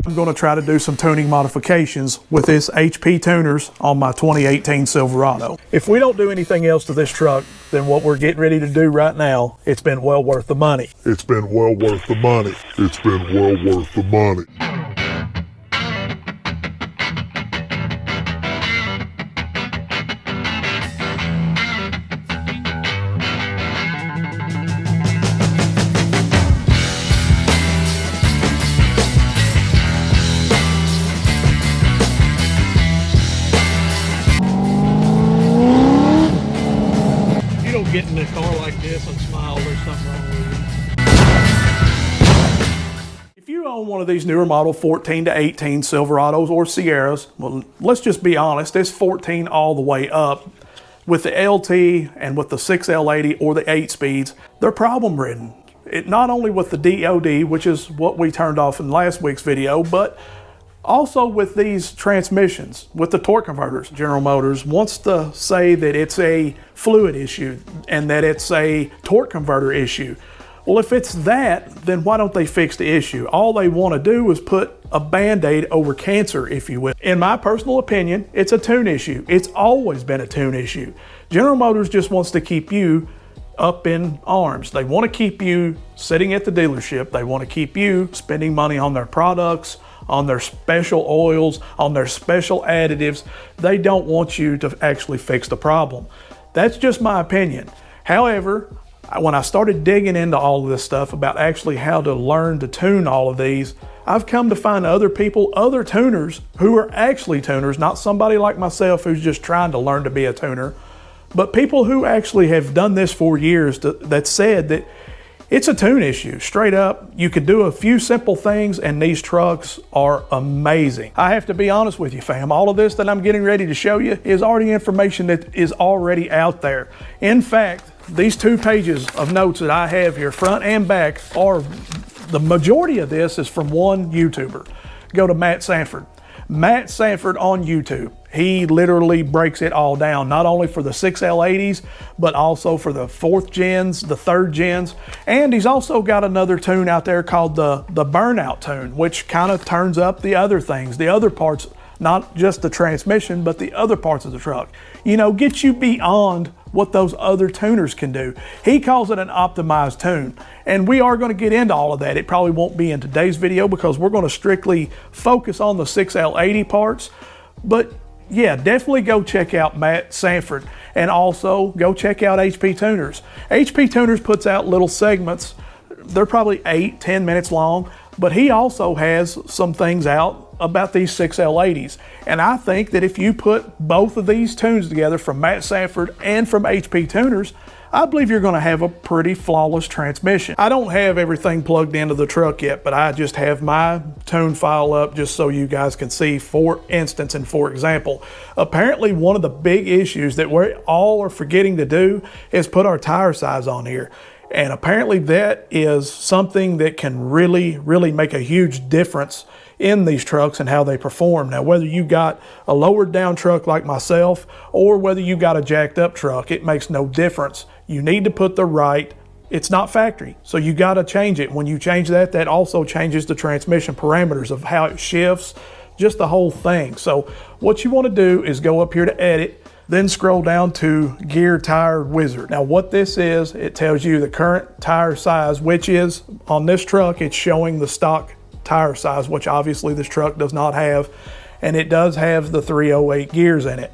I'm going to try to do some tuning modifications with this HP tuners on my 2018 Silverado. If we don't do anything else to this truck than what we're getting ready to do right now, it's been well worth the money. It's been well worth the money. It's been well worth the money. Get in a car like this and smile, there's something wrong with you. If you own one of these newer model 14 to 18 Silverados or Sierras, well, let's just be honest, it's 14 all the way up. With the LT and with the 6L80 or the 8 speeds, they're problem ridden. Not only with the DOD, which is what we turned off in last week's video, but also with these transmissions, with the torque converters. General Motors wants to say that it's a fluid issue and that it's a torque converter issue. Well, if it's that, then why don't they fix the issue? All they want to do is put a Band-Aid over cancer, if you will. In my personal opinion, it's a tune issue. It's always been a tune issue. General Motors just wants to keep you up in arms. They want to keep you sitting at the dealership. They want to keep you spending money on their products, on their special oils, on their special additives. They don't want you to actually fix the problem. That's just my opinion. However, when I started digging into all of this stuff about actually how to learn to tune all of these, I've come to find other people, other tuners who are actually tuners, not somebody like myself who's just trying to learn to be a tuner, but people who actually have done this for years that said that it's a tune issue, straight up. You can do a few simple things and these trucks are amazing. I have to be honest with you, fam. All of this that I'm getting ready to show you is already information that is already out there. In fact, these 2 pages of notes that I have here, front and back, the majority of this is from one YouTuber. Go to Matt Sanford. Matt Sanford on YouTube. He literally breaks it all down, not only for the 6L80s, but also for the 4th gens, the 3rd gens. And he's also got another tune out there called the burnout tune, which kind of turns up the other things, the other parts, not just the transmission, but the other parts of the truck. You know, get you beyond what those other tuners can do. He calls it an optimized tune. And we are going to get into all of that. It probably won't be in today's video because we're going to strictly focus on the 6L80 parts. But yeah, definitely go check out Matt Sanford and also go check out HP Tuners. HP Tuners puts out little segments. They're probably 8-10 minutes long, but he also has some things out about these 6L80s. And I think that if you put both of these tunes together from Matt Sanford and from HP Tuners, I believe you're going to have a pretty flawless transmission. I don't have everything plugged into the truck yet, but I just have my tune file up just so you guys can see. For instance, and for example, apparently one of the big issues that we all are forgetting to do is put our tire size on here. And apparently that is something that can really make a huge difference in these trucks and how they perform. Now, whether you got a lowered down truck like myself or whether you got a jacked up truck, it makes no difference. You need to put the right, it's not factory, so you got to change it. When you change that, that also changes the transmission parameters of how it shifts, just the whole thing. So what you want to do is go up here to edit, then scroll down to Gear Tire Wizard. Now what this is, it tells you the current tire size, which is on this truck, it's showing the stock tire size, which obviously this truck does not have, and it does have the 308 gears in it.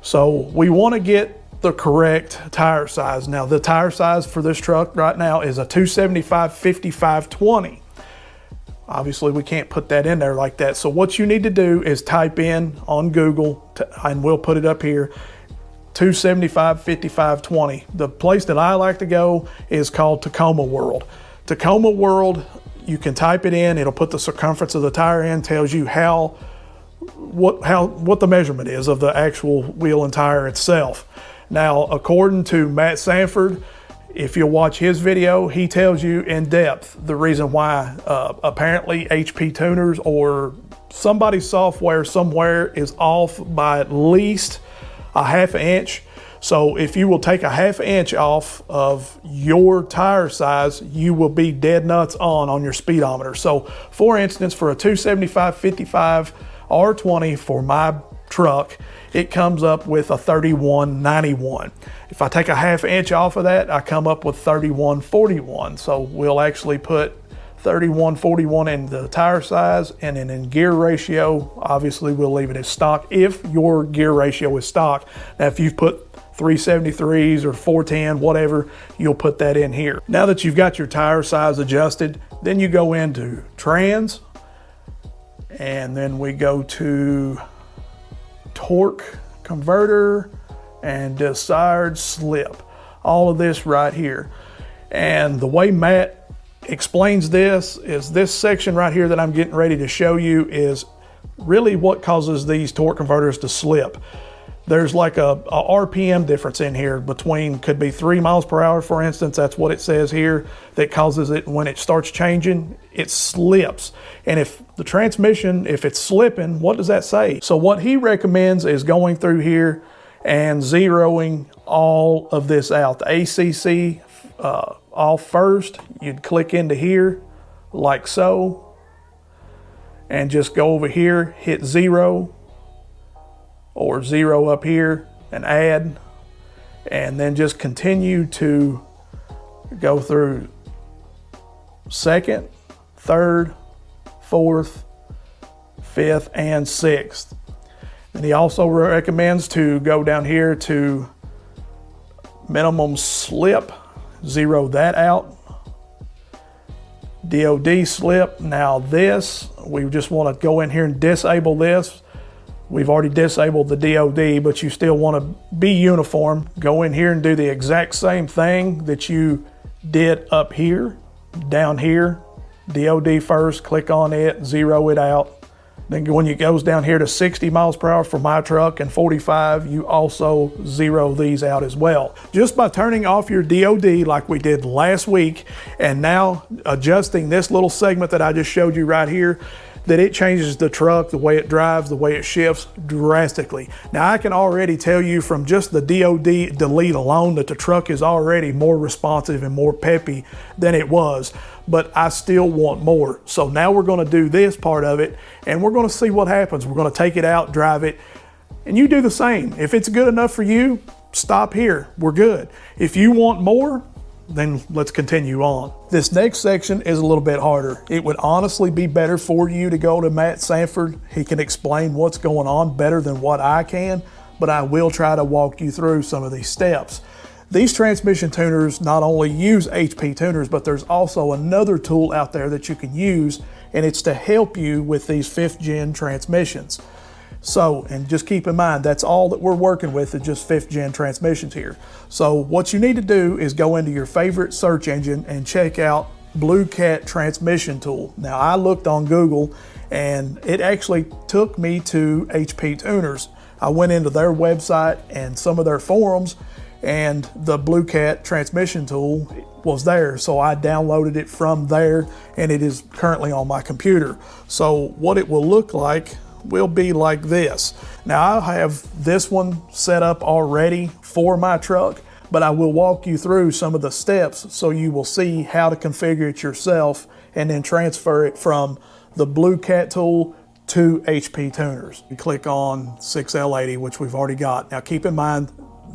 So we want to get the correct tire size. Now the tire size for this truck right now is a 275/55/20. Obviously we can't put that in there like that. So what you need to do is type in on Google, and we'll put it up here, 275/55/20. The place that I like to go is called Tacoma World. Tacoma World, you can type it in, it'll put the circumference of the tire in, tells you what the measurement is of the actual wheel and tire itself. Now, according to Matt Sanford, if you'll watch his video, he tells you in depth the reason why apparently HP Tuners or somebody's software somewhere is off by at least a 1/2 inch. So if you will take a 1/2 inch off of your tire size, you will be dead nuts on your speedometer. So for instance, for a 275/55 R20 for my truck, it comes up with a 3191. If I take a 1/2 inch off of that, I come up with 3141. So we'll actually put 3141 in the tire size, and then in gear ratio, obviously we'll leave it as stock if your gear ratio is stock. Now if you've put 373s or 410, whatever, you'll put that in here. Now that you've got your tire size adjusted, then you go into trans, and then we go to torque converter and desired slip. All of this right here. And the way Matt explains this is this section right here that I'm getting ready to show you is really what causes these torque converters to slip. There's like a RPM difference in here between, could be 3 miles per hour, for instance, that's what it says here, that causes it, when it starts changing, it slips. And if the transmission, if it's slipping, what does that say? So what he recommends is going through here and zeroing all of this out. The ACC off first, you'd click into here like so, and just go over here, hit 0, or 0 up here and add, and then just continue to go through 2nd, 3rd, 4th, 5th, and 6th. And he also recommends to go down here to minimum slip, 0 that out. DOD slip. Now this, we just want to go in here and disable this. We've already disabled the DOD, but you still want to be uniform. Go in here and do the exact same thing that you did up here, down here. DOD first, click on it, 0 it out. Then when it goes down here to 60 miles per hour for my truck and 45, you also 0 these out as well. Just by turning off your DOD like we did last week, and now adjusting this little segment that I just showed you right here, that it changes the truck, the way it drives, the way it shifts drastically. Now I can already tell you from just the DOD delete alone that the truck is already more responsive and more peppy than it was, but I still want more. So now we're gonna do this part of it, and we're gonna see what happens. We're gonna take it out, drive it, and you do the same. If it's good enough for you, stop here, we're good. If you want more, then let's continue on. This next section is a little bit harder. It would honestly be better for you to go to Matt Sanford. He can explain what's going on better than what I can, but I will try to walk you through some of these steps. These transmission tuners not only use HP tuners, but there's also another tool out there that you can use, and it's to help you with these 5th gen transmissions. So, and just keep in mind, that's all that we're working with is just 5th gen transmissions here. So what you need to do is go into your favorite search engine and check out Blue Cat transmission tool. Now I looked on Google and it actually took me to HP Tuners. I went into their website and some of their forums, and the Blue Cat transmission tool was there. So I downloaded it from there, and it is currently on my computer. So what it will look like will be like this. Now I have this one set up already for my truck, but I will walk you through some of the steps so you will see how to configure it yourself and then transfer it from the Blue Cat tool to HP Tuners. You click on 6L80, which we've already got. Now keep in mind,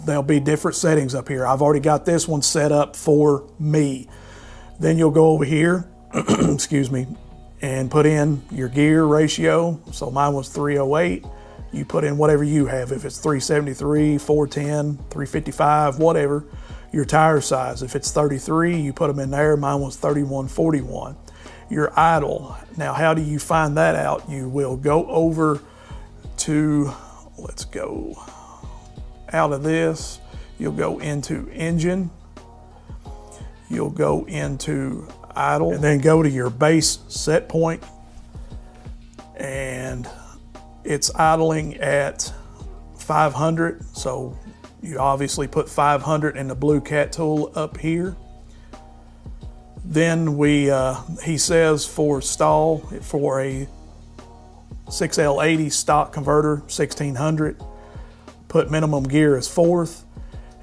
there'll be different settings up here. I've already got this one set up for me. Then you'll go over here, excuse me, and put in your gear ratio. So mine was 308. You put in whatever you have. If it's 373, 410, 355, whatever. Your tire size. If it's 33, you put them in there. Mine was 3141. Your idle. Now, how do you find that out? You will go over to, let's go out of this. You'll go into engine. You'll go into idle, and then go to your base set point, and it's idling at 500. So you obviously put 500 in the Blue Cat tool up here. Then he says for stall, for a 6L80 stock converter, 1600, put minimum gear as 4th.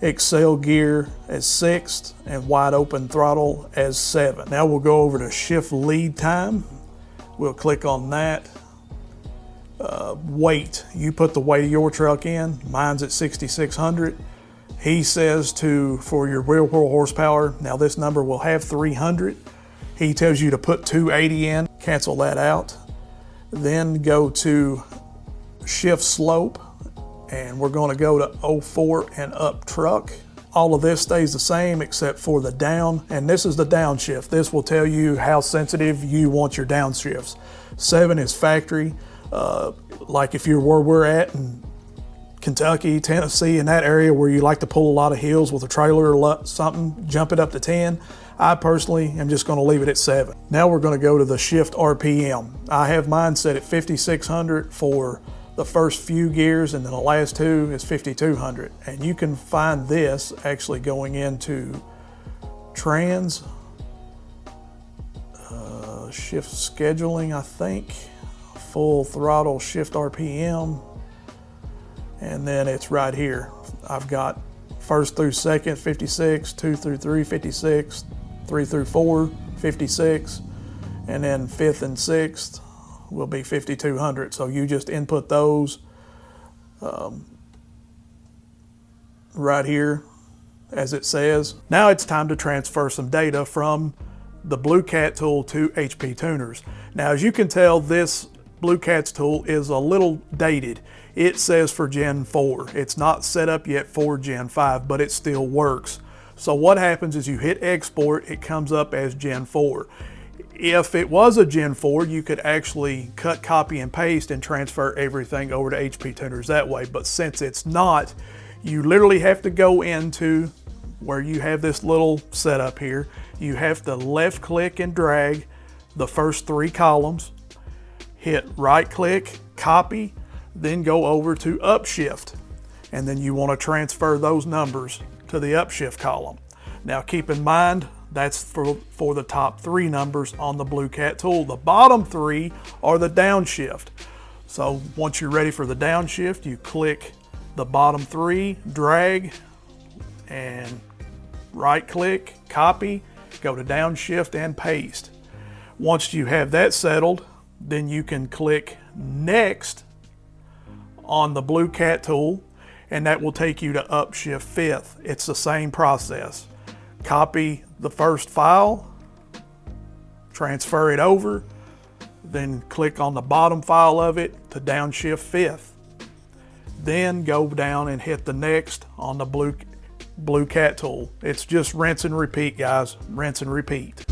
Excel gear as 6th, and wide open throttle as 7. Now we'll go over to shift lead time. We'll click on that. Weight, you put the weight of your truck in. Mine's at 6,600. He says for your real world horsepower, now this number will have 300. He tells you to put 280 in, cancel that out. Then go to shift slope, and we're going to go to 04 and up truck. All of this stays the same except for the down, and this is the downshift. This will tell you how sensitive you want your downshifts. 7 is factory, like if you're where we're at in Kentucky, Tennessee, in that area where you like to pull a lot of hills with a trailer or something, jump it up to 10. I personally am just going to leave it at 7. Now we're going to go to the shift RPM. I have mine set at 5,600 for the first few gears, and then the last 2 is 5,200. And you can find this actually going into trans, shift scheduling, I think, full throttle shift RPM, and then it's right here. I've got first through second 56, 2 through 3 56, 3 through 4 56, and then 5th and 6th will be 5,200. So you just input those right here as it says. Now it's time to transfer some data from the Blue Cat tool to HP Tuners. Now, as you can tell, this Blue Cat's tool is a little dated. It says for Gen 4. It's not set up yet for Gen 5, but it still works. So what happens is you hit export, it comes up as Gen 4. If it was a Gen 4, you could actually cut, copy, and paste and transfer everything over to HP Tuners that way. But since it's not, you literally have to go into where you have this little setup here. You have to left click and drag the first 3 columns, hit right click, copy, then go over to upshift. And then you want to transfer those numbers to the upshift column. Now keep in mind, that's for the top 3 numbers on the Blue Cat tool. The bottom 3 are the downshift. So once you're ready for the downshift, you click the bottom 3, drag, and right click, copy, go to downshift and paste. Once you have that settled, then you can click next on the Blue Cat tool, and that will take you to upshift 5th. It's the same process. Copy the first file, transfer it over, then click on the bottom file of it to downshift 5th. Then go down and hit the next on the Blue Cat tool. It's just rinse and repeat, guys. Rinse and repeat.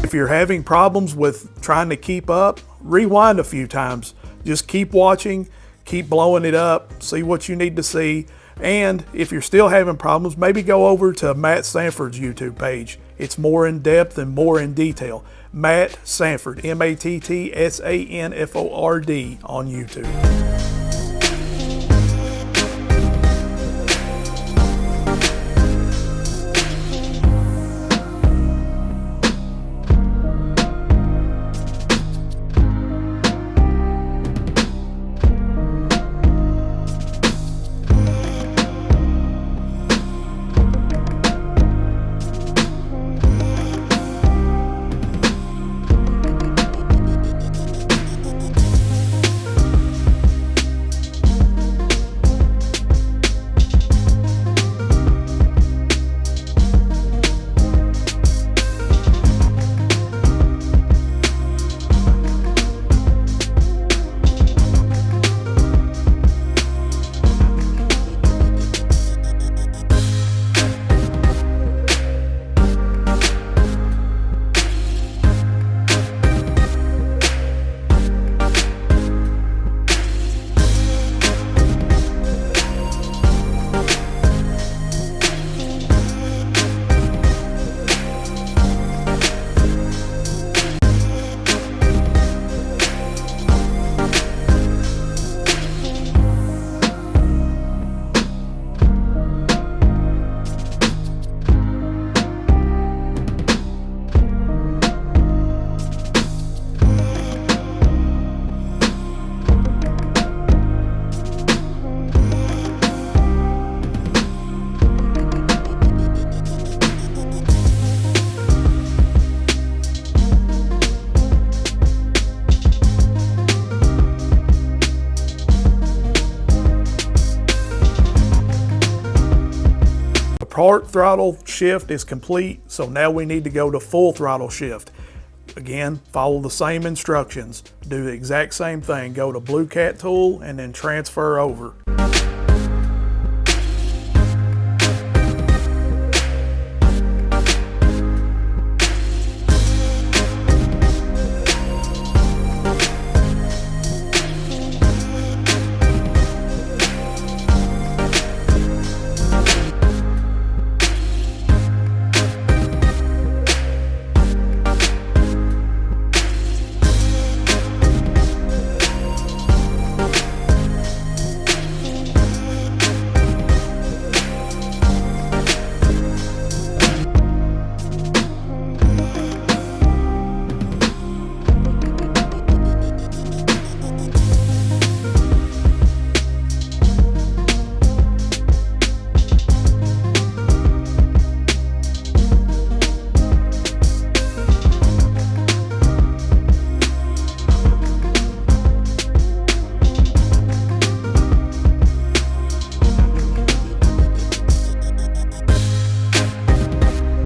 If you're having problems with trying to keep up, rewind a few times. Just keep watching, keep blowing it up, see what you need to see. And if you're still having problems, maybe go over to Matt Sanford's YouTube page. It's more in depth and more in detail. Matt Sanford, MATTSANFORD on YouTube. part throttle shift is complete, so now we need to go to full throttle shift. Again, follow the same instructions. Do the exact same thing. Go to Blue Cat tool and then transfer over.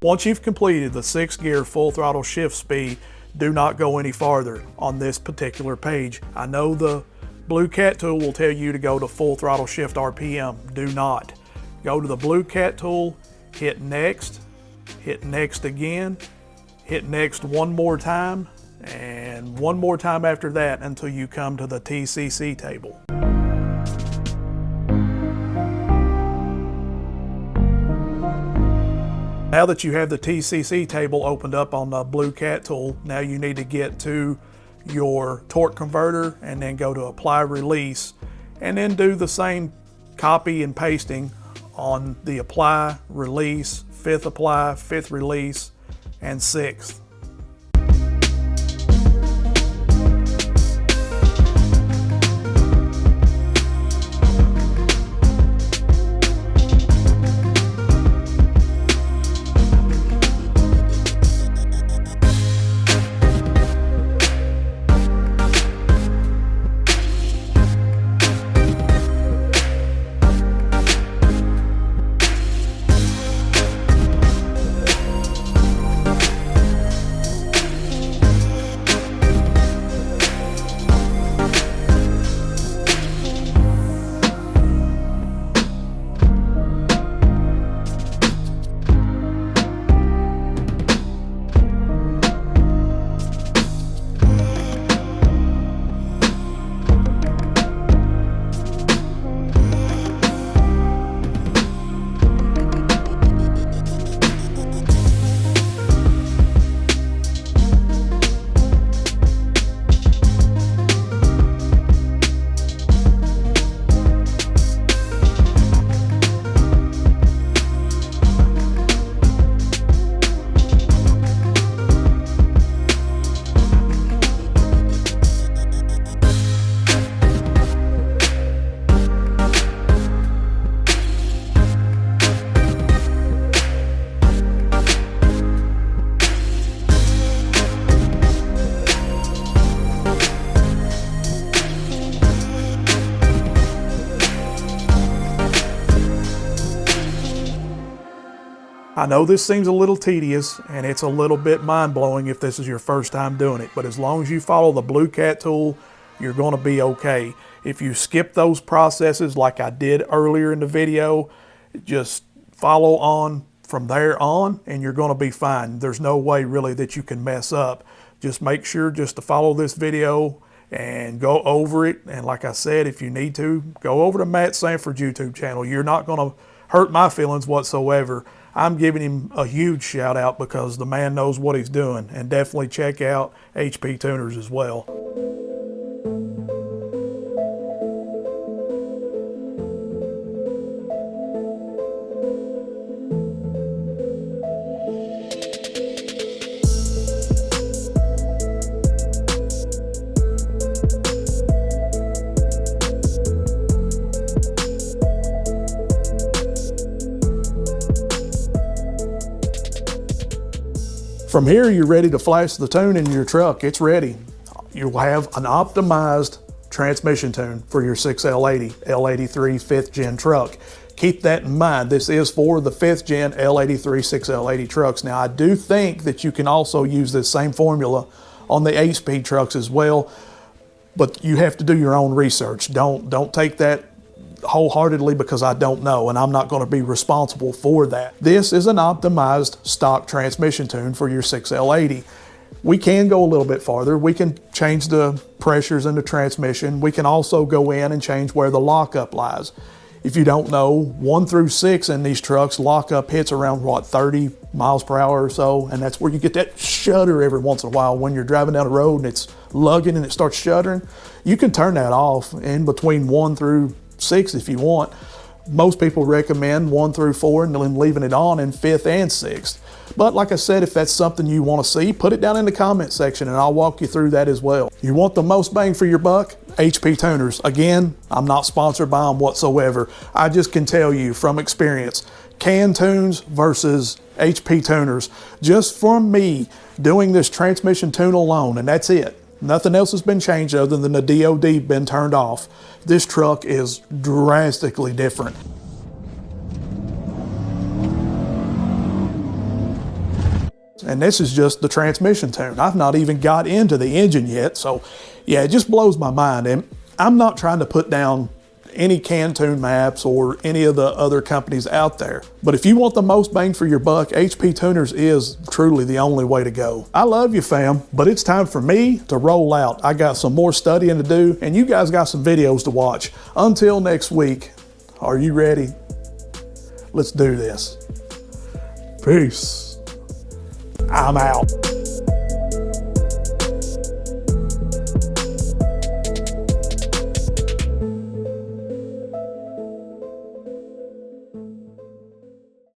Once you've completed the 6-gear full throttle shift speed, do not go any farther on this particular page. I know the Blue Cat tool will tell you to go to full throttle shift RPM. Do not. Go to the Blue Cat tool, hit next again, hit next one more time, and one more time after that until you come to the TCC table. Now that you have the TCC table opened up on the Blue Cat tool, now you need to get to your torque converter and then go to apply release, and then do the same copy and pasting on the apply, release, 5th apply, 5th release, and 6th. I know this seems a little tedious and it's a little bit mind-blowing if this is your first time doing it, but as long as you follow the Blue Cat tool, you're going to be okay. If you skip those processes like I did earlier in the video, just follow on from there on and you're going to be fine. There's no way really that you can mess up. Just make sure just to follow this video and go over it. And like I said, if you need to, go over to Matt Sanford's YouTube channel. You're not going to hurt my feelings whatsoever. I'm giving him a huge shout out because the man knows what he's doing. And definitely check out HP Tuners as well. From here, you're ready to flash the tune in your truck. It's ready. You'll have an optimized transmission tune for your 6L80, L83 5th gen truck. Keep that in mind. This is for the 5th gen L83 6L80 trucks. Now, I do think that you can also use this same formula on the 8-speed trucks as well, but you have to do your own research. Don't take that wholeheartedly because I don't know, and I'm not going to be responsible for that. This is an optimized stock transmission tune for your 6L80. We can go a little bit farther. We can change the pressures in the transmission. We can also go in and change where the lockup lies. If you don't know, 1 through 6 in these trucks, lockup hits around, what, 30 miles per hour or so, and that's where you get that shudder every once in a while when you're driving down the road and it's lugging and it starts shuddering. You can turn that off in between 1 through 6 if you want. Most people recommend 1 through 4 and then leaving it on in 5th and 6th. But like I said, if that's something you want to see, put it down in the comment section and I'll walk you through that as well. You want the most bang for your buck? HP Tuners. Again, I'm not sponsored by them whatsoever. I just can tell you from experience, can tunes versus HP Tuners. Just from me doing this transmission tune alone, and that's it. Nothing else has been changed other than the DOD been turned off. This truck is drastically different. And this is just the transmission tune. I've not even got into the engine yet. So yeah, it just blows my mind. And I'm not trying to put down any can tune maps or any of the other companies out there. But if you want the most bang for your buck, HP Tuners is truly the only way to go. I love you, fam, but it's time for me to roll out. I got some more studying to do and you guys got some videos to watch. Until next week, are you ready? Let's do this. Peace. I'm out.